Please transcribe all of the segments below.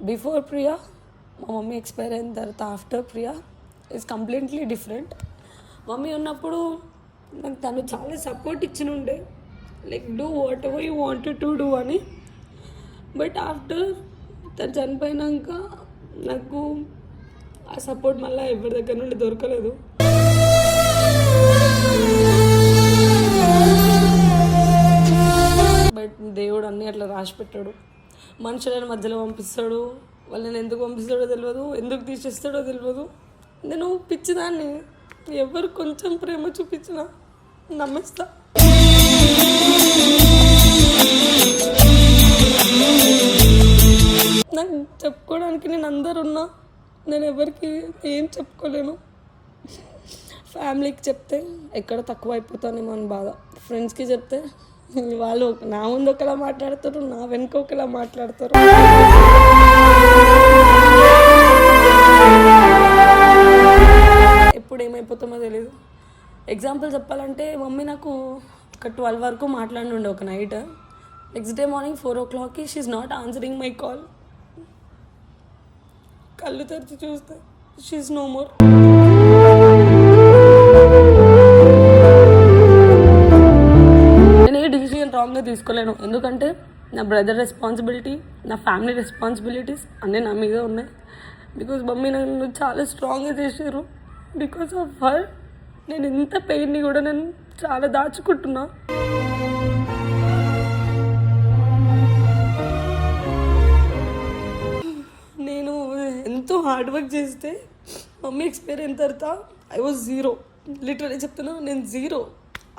Before Priya మా mummy expire అయిన తర్వాత after Priya is completely different. Mummy ఉన్నప్పుడు నాకు తను చాలా సపోర్ట్ ఇచ్చిన ఉండే, like do what ever you wanted to do అని. బట్ ఆఫ్టర్ తను చనిపోయినాక నాకు ఆ సపోర్ట్ మళ్ళీ ఎవరి దగ్గర నుండి దొరకలేదు. బట్ దేవుడు అన్నీ అట్లా రాసి పెట్టాడు. మనుషులను మధ్యలో పంపిస్తాడు, వాళ్ళని ఎందుకు పంపిస్తాడో తెలియదు, ఎందుకు తీసేస్తాడో తెలియదు. నేను పిచ్చిదాన్ని, ఎవరు కొంచెం ప్రేమ చూపించినా నమ్మేస్తా. నాకు చెప్పుకోవడానికి నేను అందరున్నా, నేను ఎవరికి ఏం చెప్పుకోలేను. ఫ్యామిలీకి చెప్తే ఎక్కడ తక్కువ అయిపోతానేమో అని బాధ, ఫ్రెండ్స్కి చెప్తే వాళ్ళు నా ముందు ఒకలా మాట్లాడతారు, నా వెనుక ఒకలా మాట్లాడతారు. ఎప్పుడు ఏమైపోతామో తెలియదు. ఎగ్జాంపుల్ చెప్పాలంటే మమ్మీ నాకు ఒక 12 వరకు మాట్లాడి ఒక నైట్. నెక్స్ట్ డే మార్నింగ్ 4 o'clockకి she is not answering my call. కళ్ళు తెరిచి చూస్తే షీ ఈజ్ నో మోర్. నేను ఏ డిసిషన్ రాంగ్గా తీసుకోలేను, ఎందుకంటే నా బ్రదర్ రెస్పాన్సిబిలిటీ, నా ఫ్యామిలీ రెస్పాన్సిబిలిటీస్ అన్నీ నా మీద ఉన్నాయి. బికాజ్ మమ్మీ నన్ను చాలా స్ట్రాంగ్గా చేసారు. బికాస్ ఆఫ్ హర్ నేను ఇంత పెయిన్ని కూడా నేను చాలా దాచుకుంటున్నా. నేను ఎంతో హార్డ్ వర్క్ చేస్తే మమ్మీ ఎక్స్పైర్ అయిన తర్వాత ఐ వాజ్ జీరో. లిటరలీ చెప్తున్నా, నేను జీరో.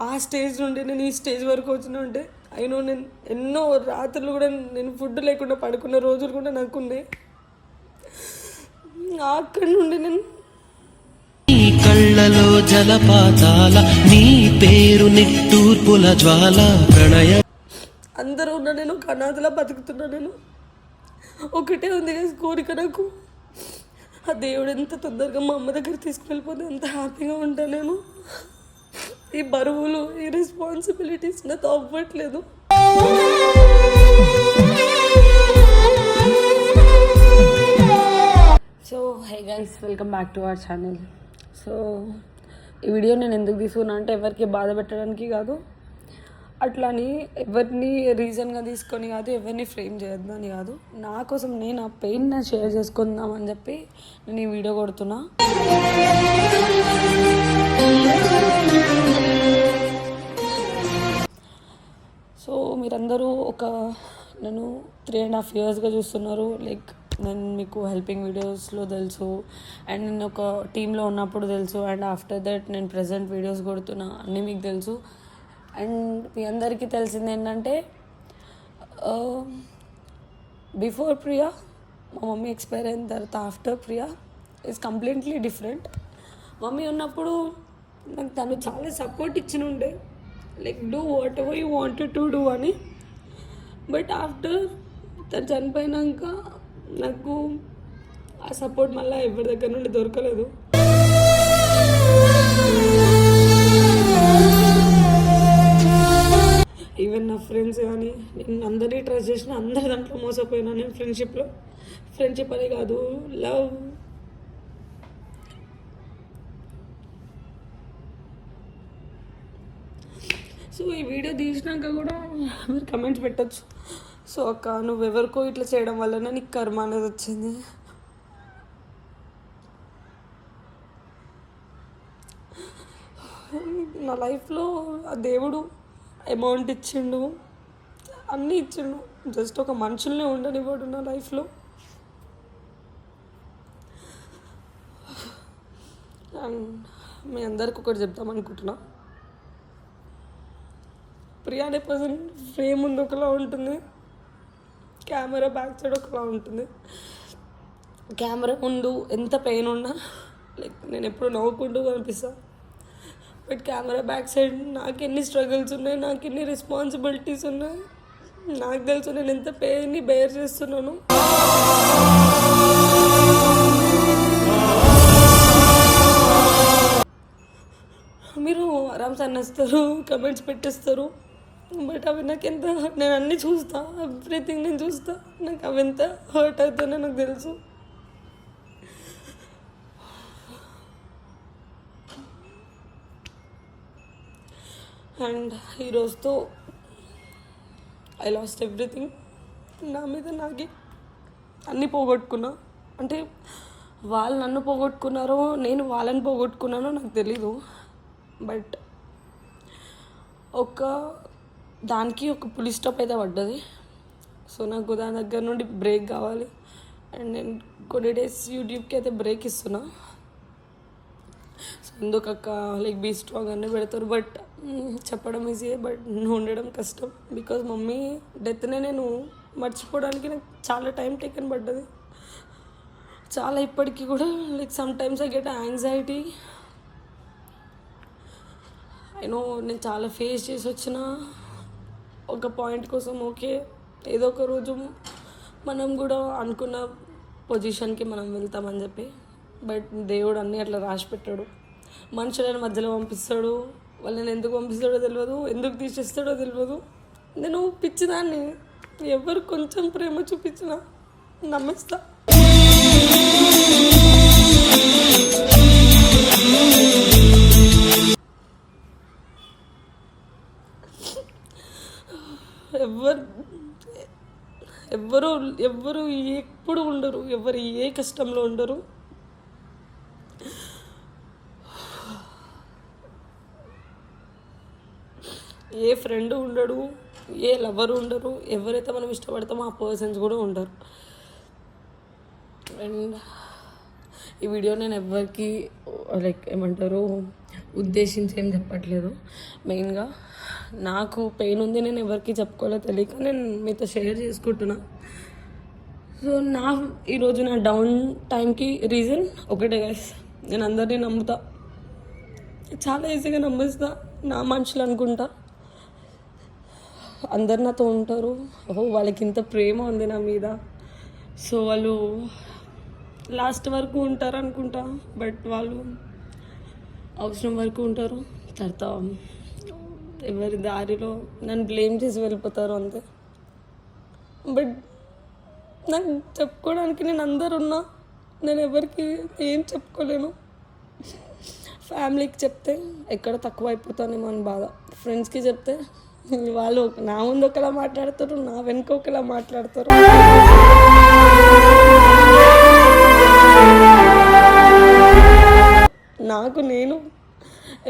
ఆ స్టేజ్ నుండి నేను ఈ స్టేజ్ వరకు వచ్చిన ఉంటే అయినో నేను ఎన్నో రాత్రులు కూడా నేను ఫుడ్ లేకుండా పడుకున్న రోజులు కూడా నాకు ఉన్నాయి. అక్కడి నుండి నేను కళ్ళలో జలపాతాల నీ పేరు నిట్టూర్పుల జ్వాల ప్రణయ అందరూ ఉన్నా నేను అనాథలా బతుకుతున్నా. నేను ఒకటే ఉంది కోరిక నాకు, ఆ దేవుడు ఎంత తొందరగా మా అమ్మ దగ్గర తీసుకువెళ్ళిపోతే ఎంత హ్యాపీగా ఉంటాను నేను. ఈ బరువులు, ఈ రెస్పాన్సిబిలిటీస్ నాతో అవ్వట్లేదు. So hey guys, welcome back to our channel. So ఈ వీడియో నేను ఎందుకు తీసుకున్నా అంటే ఎవరికి బాధ పెట్టడానికి కాదు, అట్లని ఎవరిని రీజన్గా తీసుకొని కాదు, ఎవరిని ఫ్రేమ్ చేయొద్దని కాదు, నా కోసం నేను ఆ పెయిన్ షేర్ చేసుకుందామని చెప్పి నేను ఈ వీడియో కొడుతున్నా. సో మీరందరూ నన్ను 3.5 yearsగా చూస్తున్నారు. లైక్ నేను మీకు హెల్పింగ్ వీడియోస్లో తెలుసు, అండ్ నేను ఒక టీంలో ఉన్నప్పుడు తెలుసు, అండ్ ఆఫ్టర్ దట్ నేను ప్రజెంట్ వీడియోస్ కొడుతున్నా, అన్నీ మీకు తెలుసు. అండ్ మీ అందరికీ తెలిసింది ఏంటంటే బిఫోర్ ప్రియా మా మమ్మీ ఎక్స్పైర్ అయిన తర్వాత after Priya is completely different. Mummy ఉన్నప్పుడు నాకు తను చాలా సపోర్ట్ ఇచ్చిన ఉండే, like do what ever you wanted to do అని. బట్ ఆఫ్టర్ తను చనిపోయినాక నాకు ఆ సపోర్ట్ మళ్ళీ ఎవరి దగ్గర నుండి దొరకలేదు. ఈవెన్ నా ఫ్రెండ్స్ కానీ, నేను అందరినీ ట్రస్ట్ చేసిన, అందరి దాంట్లో మోసపోయినా నేను ఫ్రెండ్షిప్లో. ఫ్రెండ్షిప్ అనే కాదు, లవ్. సో ఈ వీడియో తీసినాక కూడా మీరు కమెంట్స్ పెట్టచ్చు, సో అక్క నువ్వెవరికో ఇట్లా చేయడం వల్లనే నీకు కర్మ అనేది వచ్చింది. నా లైఫ్లో ఆ దేవుడు అమౌంట్ ఇచ్చిండు, అన్నీ ఇచ్చిండు, జస్ట్ ఒక మనుషుల్నే ఉండనివ్వడు నా లైఫ్లో. అండ్ మీ అందరికి ఒకటి చెప్తాం అనుకుంటున్నా, ప్రియా అనే పర్సన్ ఫ్రేమ్ ముందు ఒకలా ఉంటుంది, కెమెరా బ్యాక్ సైడ్ ఒకలా ఉంటుంది. కెమెరా ముందు ఎంత పెయిన్ ఉన్నా లైక్ నేను ఎప్పుడు నవ్వుకుంటూ కనిపిస్తాను, బట్ కెమెరా బ్యాక్ సైడ్ నాకు ఎన్ని స్ట్రగుల్స్ ఉన్నాయి, నాకు ఎన్ని రెస్పాన్సిబిలిటీస్ ఉన్నాయి, నాకు తెలుసు నేను ఎంత పెయిన్ని బేర్ చేస్తున్నాను. మీరు ఆరామ్స్ అన్నేస్తారు, కమెంట్స్ పెట్టేస్తారు, బట్ అవి నాకు ఎంత నేను అన్నీ చూస్తా, ఎవ్రీథింగ్ నేను చూస్తా, నాకు అవి ఎంత హర్ట్ అవుతుందో నాకు తెలుసు. అండ్ ఈరోజుతో ఐ లాస్ట్ ఎవ్రీథింగ్. నా మీద నాకే అన్నీ పోగొట్టుకున్నా. అంటే వాళ్ళు నన్ను పోగొట్టుకున్నారో నేను వాళ్ళని పోగొట్టుకున్నానో నాకు తెలీదు. బట్ దానికి ఒక పులి స్టాప్ అయితే పడ్డది. సో నాకు దాని దగ్గర నుండి బ్రేక్ కావాలి. అండ్ నేను కొన్ని డేస్ యూట్యూబ్కి అయితే బ్రేక్ ఇస్తున్నా. సో ఎందుకు అక్క లైక్ బీ స్ట్రాంగ్ అన్నీ పెడతారు, బట్ చెప్పడం ఈజీ, బట్ ఉండడం కష్టం. బికాజ్ మమ్మీ డెత్నే నేను మర్చిపోవడానికి నాకు చాలా టైం టేకన్ పడ్డది. చాలా ఇప్పటికీ కూడా like some times I get anxiety. నేను చాలా ఫేస్ చేసి వచ్చిన ఒక పాయింట్ కోసం. ఓకే, ఏదో ఒక రోజు మనం కూడా అనుకున్న పొజిషన్కి మనం వెళ్తామని చెప్పి. బట్ దేవుడు అన్నీ అట్లా రాసి పెట్టాడు. మనుషులను మధ్యలో పంపిస్తాడు. వాళ్ళని ఎందుకు పంపిస్తాడో తెలియదు, ఎందుకు తీసేస్తాడో తెలియదు. నేను పిచ్చిదాన్ని, ఎవరు కొంచెం ప్రేమ చూపించినా నమ్మేస్తా. ఎవ్వరు ఎప్పుడు ఉండరు, ఎవరు ఏ కష్టంలో ఉండరు. ఏ ఫ్రెండ్ ఉండడు, ఏ లవర్ ఉండరు. ఎవరైతే మనం ఇష్టపడతామో ఆ పర్సన్స్ కూడా ఉండరు. అండ్ ఈ వీడియో నేను ఎవరికి లైక్ ఏమంటారు ఉద్దేశించి ఏం చెప్పట్లేదు. మెయిన్గా నాకు పెయిన్ ఉంది, నేను ఎవరికి చెప్పుకోవాలో తెలియక నేను మీతో షేర్ చేసుకుంటున్నా. సో ఈరోజు నా డౌన్ టైంకి రీజన్ ఒకటే గైస్, నేను అందరినీ నమ్ముతా, చాలా ఈజీగా నమ్మేస్తా. నా మనుషులు అనుకుంటా, అందరు నాతో ఉంటారు. వాళ్ళకి ఇంత ప్రేమ ఉంది నా మీద, సో వాళ్ళు లాస్ట్ వరకు ఉంటారు అనుకుంటా. బట్ వాళ్ళు అవసరం వరకు ఉంటారు, తర్వాత ఎవరి దారిలో నన్ను బ్లేమ్ చేసి వెళ్ళిపోతారు అంతే. బట్ నాకు చెప్పుకోవడానికి నేను అందరు ఉన్నా, నేను ఎవరికి ఏం చెప్పుకోలేను. ఫ్యామిలీకి చెప్తే ఎక్కడ తక్కువ అయిపోతానేమో అని బాధ. ఫ్రెండ్స్కి చెప్తే వాళ్ళు నా ముందు ఒకలా మాట్లాడతారు, నా వెనుక ఒకలా మాట్లాడతారు. నేను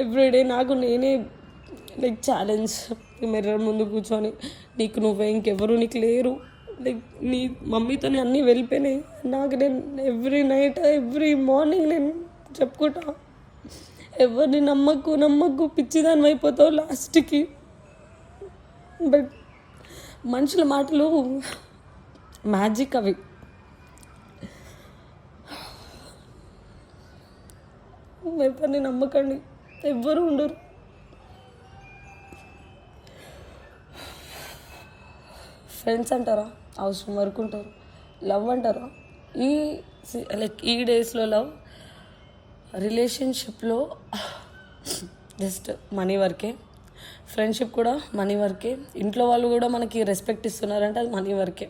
ఎవ్రీడే నేనే లైక్ ఛాలెంజ్, మిర్రర్ ముందు కూర్చొని నీకు నువ్వే, ఇంకెవరు నీకు లేరు, లైక్ నీ మమ్మీతోనే అన్నీ వెళ్ళిపోయినాయి. నేను ఎవ్రీ నైట్ ఎవ్రీ మార్నింగ్ నేను చెప్పుకుంటా, ఎవరిని నమ్మకు పిచ్చిదాన్ని అయిపోతావు లాస్ట్కి. బట్ మనుషుల మాటలు మ్యాజిక్, అవి ఎవరిని నమ్మకండి, ఎవ్వరు ఉండరు. ఫ్రెండ్స్ అంటారా, అవసరం వరకు ఉంటారు. లవ్ అంటారా, ఈ డేస్లో లవ్ రిలేషన్షిప్లో జస్ట్ మనీ వరకే. ఫ్రెండ్షిప్ కూడా మనీ వరకే. ఇంట్లో వాళ్ళు కూడా మనకి రెస్పెక్ట్ ఇస్తున్నారంటే అది మనీ వరకే.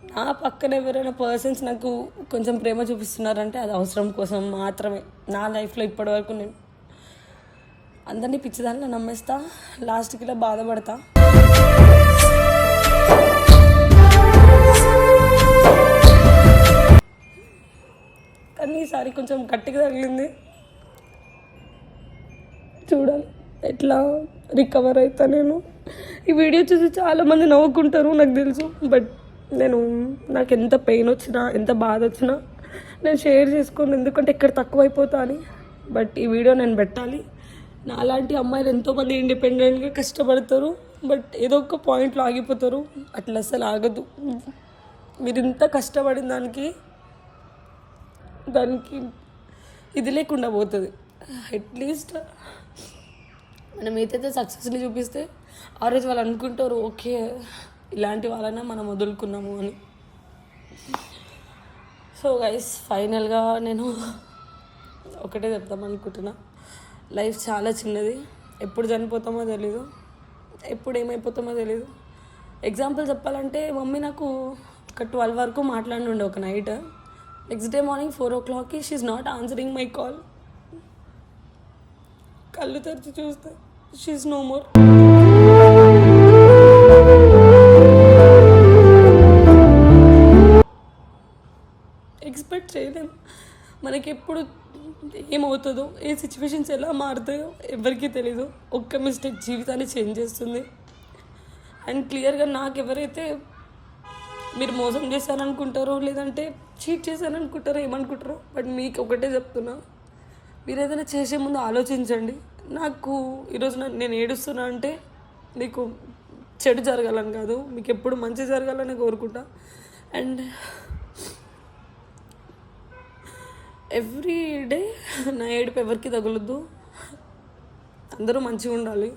నా పక్కన ఎవరైనా పర్సన్స్ నాకు కొంచెం ప్రేమ చూపిస్తున్నారంటే అది అవసరం కోసం మాత్రమే. నా లైఫ్లో ఇప్పటివరకు నేను అందరినీ పిచ్చిదాన్ని నమ్మేస్తా, లాస్ట్కి ఇలా బాధపడతా. కానీ ఈసారి కొంచెం గట్టిగా తగిలింది, చూడాలి ఎట్లా రికవర్ అవుతా. నేను ఈ వీడియో చూసి చాలామంది నవ్వుకుంటారు నాకు తెలుసు. బట్ నాకు ఎంత పెయిన్ వచ్చినా, ఎంత బాధ వచ్చినా నేను షేర్ చేసుకోను, ఎందుకంటే ఎక్కడ తక్కువ అయిపోతా అని. బట్ ఈ వీడియో నేను పెట్టాలి. నాలాంటి అమ్మాయిలు ఎంతోమంది ఇండిపెండెంట్గా కష్టపడతారు, బట్ ఏదో ఒక పాయింట్లో ఆగిపోతారు. అట్లా అసలు ఆగదు. మీరు ఇంత కష్టపడిన దానికి ఇది లేకుండా పోతుంది. అట్లీస్ట్ మనం ఏదైతే సక్సెస్ని చూపిస్తే ఆ రోజు వాళ్ళు అనుకుంటారు, ఓకే ఇలాంటి వాళ్ళైనా మనం వదులుకున్నాము అని. సో గైస్, ఫైనల్గా నేను ఒకటే చెప్తాం అనుకుంటున్నా, లైఫ్ చాలా చిన్నది, ఎప్పుడు చనిపోతామో తెలీదు. ఎప్పుడు ఏమైపోతామో తెలియదు. ఎగ్జాంపుల్ చెప్పాలంటే మమ్మీ నాకు ఒక 12 వరకు మాట్లాడినుండే ఒక నైట్. నెక్స్ట్ డే మార్నింగ్ 4 o'clockకి she is not answering my call. కళ్ళు తెరిచి చూస్తే షీఈ్ నో మోర్. ఎక్స్పెక్ట్ చేయలేము మనకి ఎప్పుడు ఏమవుతుందో, ఏ సిచ్యువేషన్స్ ఎలా మారుతాయో ఎవరికీ తెలీదు. ఒక్క మిస్టేక్ జీవితాన్ని చేంజ్ చేస్తుంది. అండ్ క్లియర్గా నాకు ఎవరైతే మీరు మోసం చేశారనుకుంటారో లేదంటే చీట్ చేశారనుకుంటారో ఏమనుకుంటారో, బట్ మీకు ఒకటే చెప్తున్నా, మీరు ఏదైనా చేసే ముందు ఆలోచించండి. నాకు ఈరోజు నేను ఏడుస్తున్నా అంటే మీకు చెడు జరగాలని కాదు, మీకు ఎప్పుడు మంచి జరగాలని కోరుకుంటా. అండ్ ఎవ్రీ డే నా ఏడుపు ఎవరికి తగులొద్దు. అందరూ మంచిగా ఉండాలి.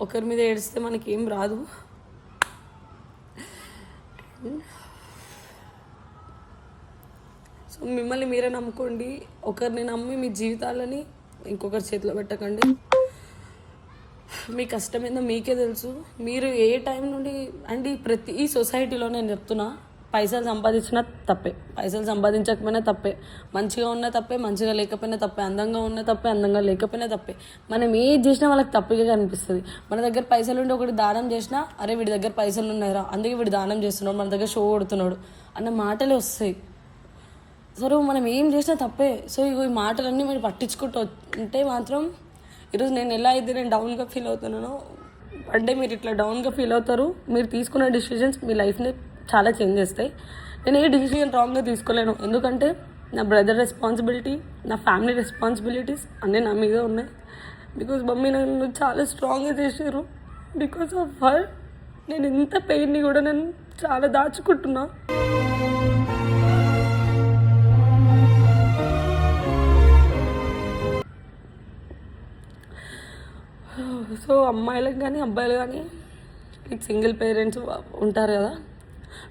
ఒకరి మీద ఏడిస్తే మనకి ఏం రాదు. సో మిమ్మల్ని మీరే నమ్ముకోండి. ఒకరిని నమ్మి మీ జీవితాలని ఇంకొకరి చేతిలో పెట్టకండి. మీ కష్టం ఏందో మీకే తెలుసు. మీరు ఏ టైం నుండి అండి ఈ సొసైటీలో నేను చెప్తున్నా, పైసలు సంపాదించినా తప్పే, పైసలు సంపాదించకపోయినా తప్పే, మంచిగా ఉన్నా తప్పే, మంచిగా లేకపోయినా తప్పే, అందంగా ఉన్నా తప్పే, అందంగా లేకపోయినా తప్పే. మనం ఏది చేసినా వాళ్ళకి తప్పుగా కనిపిస్తుంది. మన దగ్గర పైసలు ఉండి ఒకటి దానం చేసినా, అరే వీడి దగ్గర పైసలు ఉన్నాయిరా అందుకే వీడు దానం చేస్తున్నాడు, మన దగ్గర షో కొడుతున్నాడు అన్న మాటలే వస్తాయి. సరే మనం ఏం చేసినా తప్పే. సో ఈ మాటలన్నీ మీరు పట్టించుకుంటూ ఉంటే మాత్రం ఈరోజు నేను ఎలా అయితే నేను డౌన్గా ఫీల్ అవుతున్నానో, వన్ డే మీరు ఇట్లా డౌన్గా ఫీల్ అవుతారు. మీరు తీసుకున్న డిసిషన్స్ మీ లైఫ్ని చాలా చేంజ్ చేస్తాయి. నేను ఏ డిసిషన్ రాంగ్గా తీసుకోలేను, ఎందుకంటే నా బ్రదర్ రెస్పాన్సిబిలిటీ, నా ఫ్యామిలీ రెస్పాన్సిబిలిటీస్ అన్నీ నా మీద ఉన్నాయి. బికాజ్ మమ్మీ నన్ను చాలా స్ట్రాంగ్గా చేశారు. బికాజ్ ఆఫ్ హర్ నేను ఇంత పెయిన్ని కూడా నేను చాలా దాచుకుంటున్నా. సో అమ్మాయిలకు కానీ అబ్బాయిలు కానీ లైక్ సింగిల్ పేరెంట్స్ ఉంటారు కదా,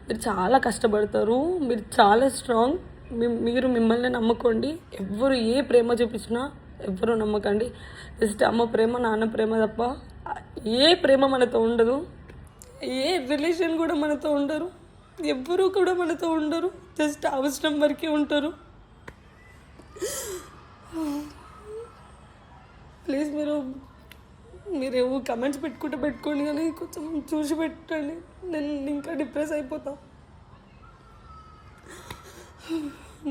మీరు చాలా కష్టపడతారు, మీరు చాలా స్ట్రాంగ్. మీరు మిమ్మల్ని నమ్ముకోండి. ఎవ్వరు ఏ ప్రేమ చూపించినా ఎవ్వరూ నమ్మకండి. జస్ట్ అమ్మ ప్రేమ నాన్న ప్రేమ తప్ప ఏ ప్రేమ మనతో ఉండదు. ఏ రిలేషన్ కూడా మనతో ఉండరు. ఎవ్వరూ కూడా మనతో ఉండరు. జస్ట్ అవసరం వరకే ఉంటారు. ప్లీజ్ మీరు కమెంట్స్ పెట్టుకోండి కానీ కొంచెం చూసి పెట్టండి. నేను ఇంకా డిప్రెస్ అయిపోతా.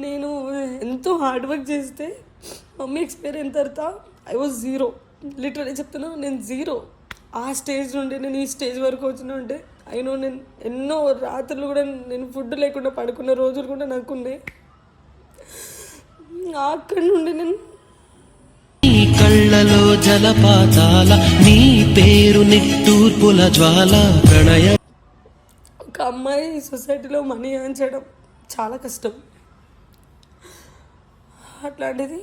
నేను ఎంతో హార్డ్ వర్క్ చేస్తే మమ్మీ ఎక్స్పైర్ అయిన తర్వాత ఐ వాజ్ జీరో. లిటరలీ చెప్తున్నా, నేను జీరో. ఆ స్టేజ్ నుండి నేను ఈ స్టేజ్ వరకు వచ్చిన ఉంటే అయినో నేను ఎన్నో రాత్రులు కూడా నేను ఫుడ్ లేకుండా పడుకున్న రోజులు కూడా నాకు ఉన్నాయి. అక్కడి నుండి నేను కళ్ళలో జలపాతాల నీ పేరు నిట్టూర్పుల జ్వాల ప్రణయ. ఒక అమ్మాయి సొసైటీలో మనీ ఎర్న్ చేయడం చాలా కష్టం. అట్లాంటిది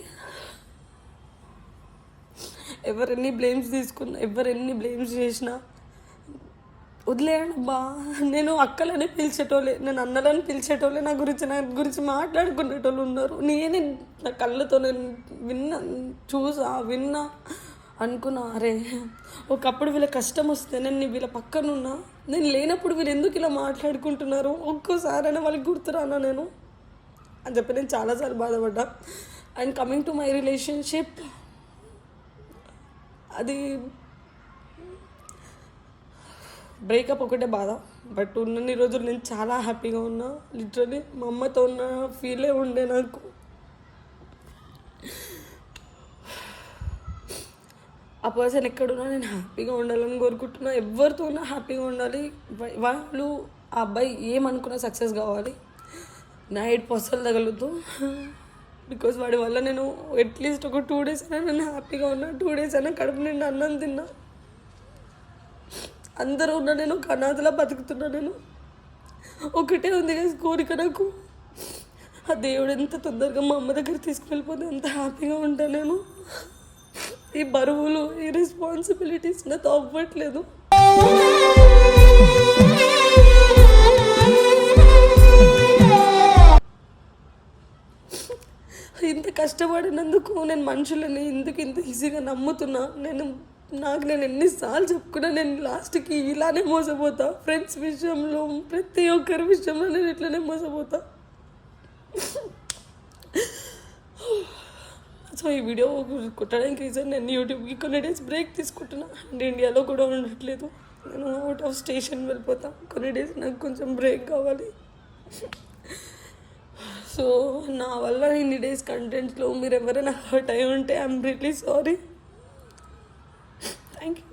ఎవరెన్ని బ్లేమ్స్ తీసుకున్నా, ఎవరెన్ని బ్లేమ్స్ చేసినా వదిలేయండి బా. నేను అక్కలని పిలిచేటోళ్ళే, నేను అన్నలని పిలిచేటోళ్ళే, నా గురించి మాట్లాడుకునేటోళ్ళు ఉన్నారు. నేనే నా కళ్ళతో నేను విన్నా అనుకున్నా, అరే ఒకప్పుడు వీళ్ళ కష్టం వస్తే నేను వీళ్ళ పక్కనున్నా, నేను లేనప్పుడు వీళ్ళు ఎందుకు ఇలా మాట్లాడుకుంటున్నారు, ఒక్కోసారైనా వాళ్ళకి గుర్తురానా నేను అని చెప్పి నేను చాలాసార్లు బాధపడ్డా. And coming to my relationship, అది బ్రేకప్ ఒకటే బాధ. బట్ ఉన్నన్ని రోజులు నేను చాలా హ్యాపీగా ఉన్నా. లిటరలీ మా అమ్మతో ఉన్న ఫీలే ఉండే నాకు. ఆ పర్సన్ ఎక్కడున్నా నేను హ్యాపీగా ఉండాలని కోరుకుంటున్నా. ఎవరితో ఉన్నా హ్యాపీగా ఉండాలి. వాళ్ళు ఆ అబ్బాయి ఏమనుకున్నా సక్సెస్ కావాలి. నా 8% తగలదు. బికాజ్ వాడి వల్ల నేను అట్లీస్ట్ ఒక 2 days అయినా నేను హ్యాపీగా ఉన్నా. 2 days అయినా కడుపు నిండా అన్నం తిన్నా. అందరూ ఉన్నా నేను ఒక అనాథలా బతుకుతున్నా. నేను ఒకటే ఉంది కోరిక నాకు, ఆ దేవుడు ఎంత తొందరగా మా అమ్మ దగ్గర తీసుకువెళ్ళిపోతే ఎంత హ్యాపీగా ఉంటాను నేను. ఈ బరువులు, ఈ రెస్పాన్సిబిలిటీస్ నాతో అవ్వట్లేదు. ఇంత కష్టపడినందుకు నేను మనుషులని ఇంత ఈజీగా నమ్ముతున్నా. నేను నాకు నేను ఎన్నిసార్లు చెప్పుకున్నా, నేను లాస్ట్కి ఇలానే మోసపోతా. ఫ్రెండ్స్ విషయంలో, ప్రతి ఒక్కరి విషయంలో నేను ఇట్లనే మోసపోతా. సో ఈ వీడియో కుట్టడానికి రీజన్, నేను యూట్యూబ్కి కొన్ని డేస్ బ్రేక్ తీసుకుంటున్నా అండ్ ఇండియాలో కూడా ఉండట్లేదు. నేను అవుట్ ఆఫ్ స్టేషన్ వెళ్ళిపోతా. కొన్ని డేస్ నాకు కొంచెం బ్రేక్ కావాలి. సో నా వల్ల ఇన్ని డేస్ కంటెంట్స్లో మీరు ఎవరైనా హర్ట్ అయి ఉంటే I'm really sorry. Thank you.